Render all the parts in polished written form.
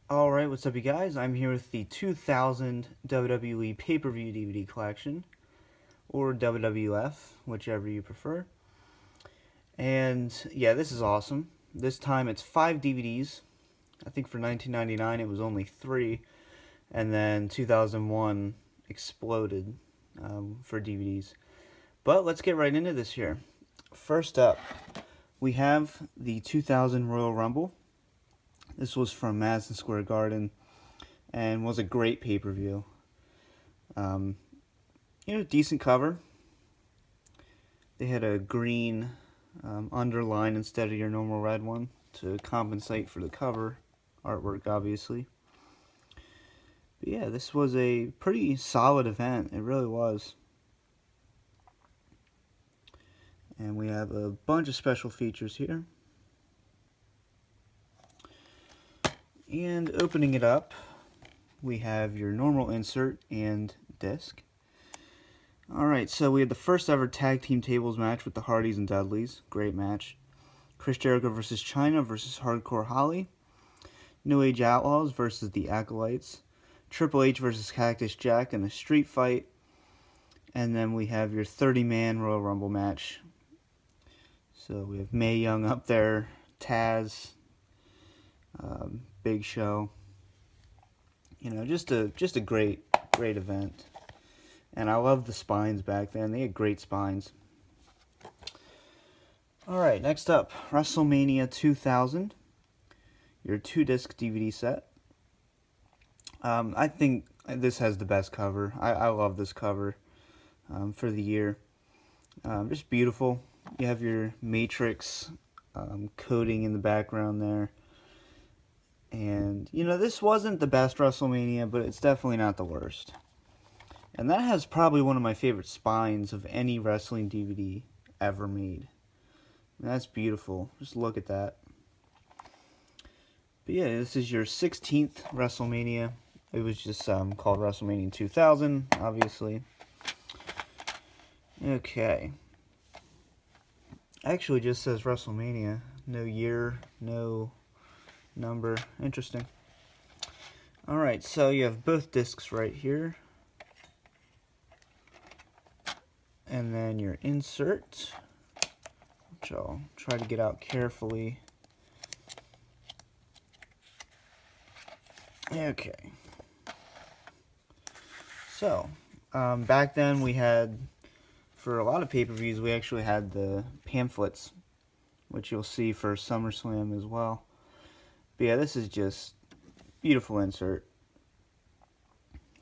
Alright, what's up you guys? I'm here with the 2000 WWE Pay-Per-View DVD Collection, or WWF, whichever you prefer. And yeah, this is awesome. This time it's 5 DVDs. I think for $19.99 it was only 3, and then 2001 exploded for DVDs. But let's get right into this here. First up, we have the 2000 Royal Rumble. This was from Madison Square Garden and was a great pay-per-view. Decent cover. They had a green underline instead of your normal red one to compensate for the cover artwork, obviously. But yeah, this was a pretty solid event. It really was. And we have a bunch of special features here. And opening it up, we have your normal insert and disc. Alright, so we had the first ever tag team tables match with the Hardys and Dudleys. Great match. Chris Jericho versus Chyna versus Hardcore Holly. New Age Outlaws versus the Acolytes. Triple H versus Cactus Jack in a street fight. And then we have your 30-man Royal Rumble match. So we have Mae Young up there, Taz, Big Show. Just a great event. And I love the spines back then. They had great spines. Alright, next up, Wrestlemania 2000. Your 2-disc DVD set. I think this has the best cover. I love this cover for the year. Just beautiful. You have your Matrix coding in the background there. And, this wasn't the best WrestleMania, but it's definitely not the worst. And that has probably one of my favorite spines of any wrestling DVD ever made. And that's beautiful. Just look at that. But yeah, this is your 16th WrestleMania. It was just called WrestleMania 2000, obviously. Okay. Actually just says WrestleMania. No year, no number. Interesting. Alright, so you have both discs right here. And then your insert, which I'll try to get out carefully. Okay. So, back then we had, for a lot of pay-per-views, we actually had the pamphlets, which you'll see for SummerSlam as well. But yeah, this is just beautiful insert.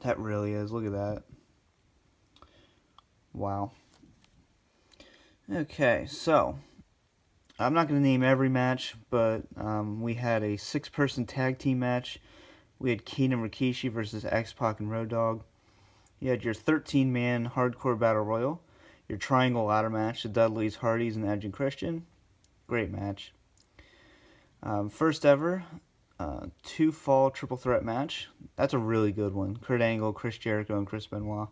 That really is. Look at that. Wow. Okay, so I'm not going to name every match, but we had a 6-person tag team match. We had Kane and Rikishi versus X-Pac and Road Dogg. You had your 13-man Hardcore Battle Royal. Your Triangle Ladder match, the Dudleys, Hardys, and Edge and Christian. Great match. First ever 2-fall triple threat match. That's a really good one. Kurt Angle, Chris Jericho, and Chris Benoit.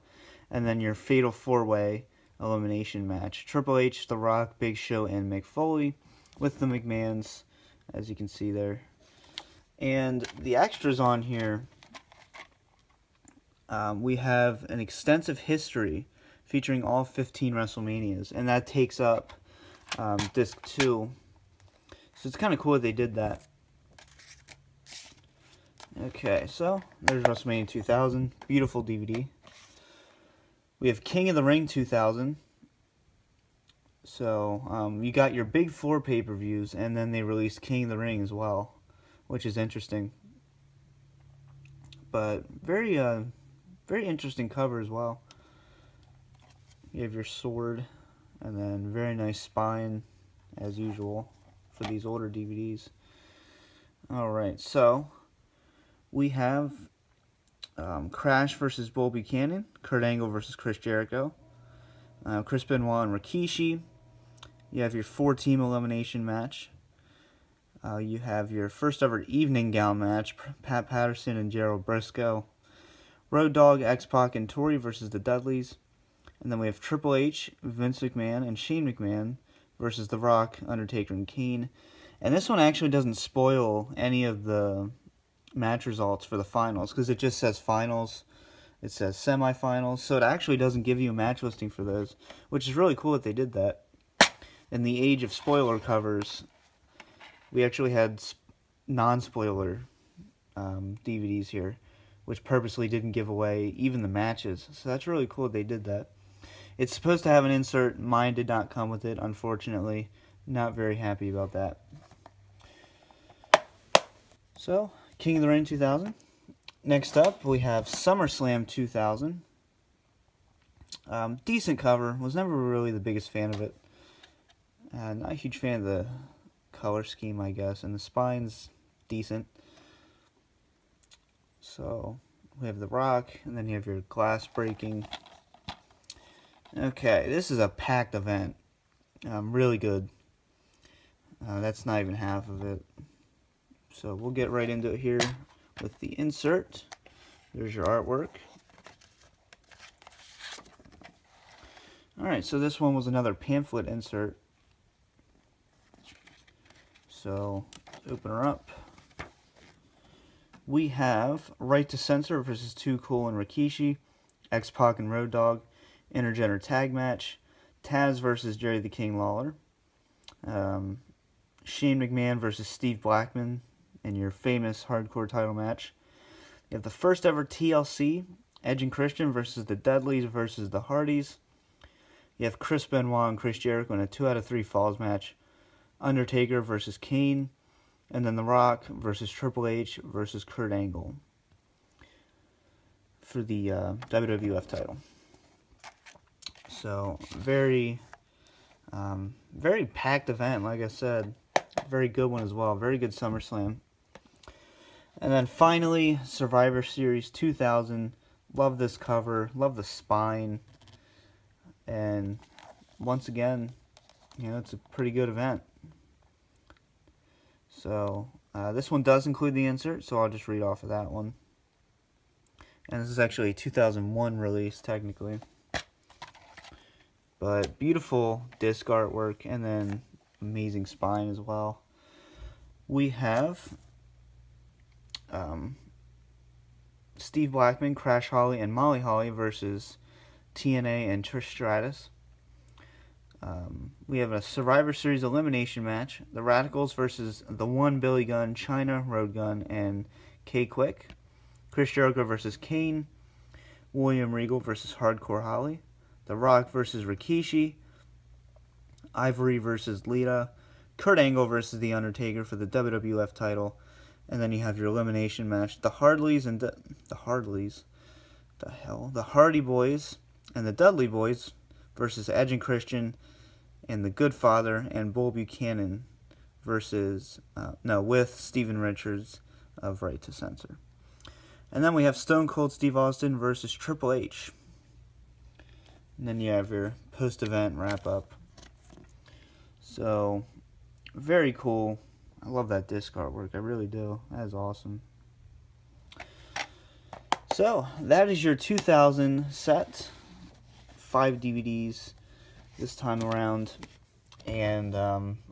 And then your fatal 4-way elimination match. Triple H, The Rock, Big Show, and Mick Foley with the McMahons, as you can see there. And the extras on here, we have an extensive history featuring all 15 WrestleManias, and that takes up disc 2. So it's kind of cool that they did that. Okay, so there's WrestleMania 2000. Beautiful DVD. We have King of the Ring 2000. So you got your big 4 pay-per-views, and then they released King of the Ring as well, which is interesting. But very interesting cover as well. You have your sword, and then very nice spine, as usual, for these older DVDs. Alright, so we have Crash versus Bull Buchanan, Kurt Angle versus Chris Jericho, Chris Benoit and Rikishi. You have your 4-team elimination match. You have your first ever evening gown match, Pat Patterson and Gerald Briscoe. Road Dogg, X-Pac, and Tori versus the Dudleys. And then we have Triple H, Vince McMahon, and Shane McMahon versus The Rock, Undertaker, and Kane. And this one actually doesn't spoil any of the match results for the finals, because it just says finals, it says semifinals, so it actually doesn't give you a match listing for those, which is really cool that they did that. In the age of spoiler covers, we actually had non-spoiler DVDs here, which purposely didn't give away even the matches, so that's really cool that they did that. It's supposed to have an insert. Mine did not come with it, unfortunately. Not very happy about that. So, King of the Ring 2000. Next up, we have SummerSlam 2000. Decent cover. Was never really the biggest fan of it. Not a huge fan of the color scheme, I guess. And the spine's decent. So, we have The Rock, and then you have your glass breaking. Okay, this is a packed event. Really good. That's not even half of it. So we'll get right into it here with the insert. There's your artwork. Alright, so this one was another pamphlet insert. So, open her up. We have Right to Censor versus Too Cool and Rikishi, X-Pac and Road Dogg, Intergender Tag Match, Taz versus Jerry the King Lawler, Shane McMahon versus Steve Blackman in your famous hardcore title match. You have the first ever TLC, Edge and Christian versus the Dudleys versus the Hardys. You have Chris Benoit and Chris Jericho in a 2 out of 3 falls match, Undertaker versus Kane, and then The Rock versus Triple H versus Kurt Angle for the WWF title. So, very packed event, like I said. Very good one as well. Very good SummerSlam. And then finally, Survivor Series 2000. Love this cover. Love the spine. And once again, you know, it's a pretty good event. So, this one does include the insert, so I'll just read off of that one. And this is actually a 2001 release, technically. But beautiful disc artwork, and then amazing spine as well. We have Steve Blackman, Crash Holly, and Molly Holly versus TNA and Trish Stratus. We have a Survivor Series elimination match. The Radicals versus the One, Billy Gunn, Chyna, Road Gunn, and K-Quick. Chris Jericho versus Kane. William Regal versus Hardcore Holly. The Rock versus Rikishi. Ivory versus Lita. Kurt Angle versus The Undertaker for the WWF title. And then you have your elimination match. The Hardys and the Hardy Boys and the Dudley Boys versus Edge and Christian and the Good Father and Bull Buchanan versus with Steven Richards of Right to Censor. And then we have Stone Cold Steve Austin versus Triple H. And then you have your post-event wrap-up. So, very cool. I love that disc artwork. I really do. That is awesome. So, that is your 2000 set. 5 DVDs this time around. And,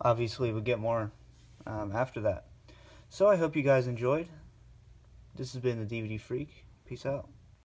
obviously, we'll get more after that. So, I hope you guys enjoyed. This has been the DVD Freak. Peace out.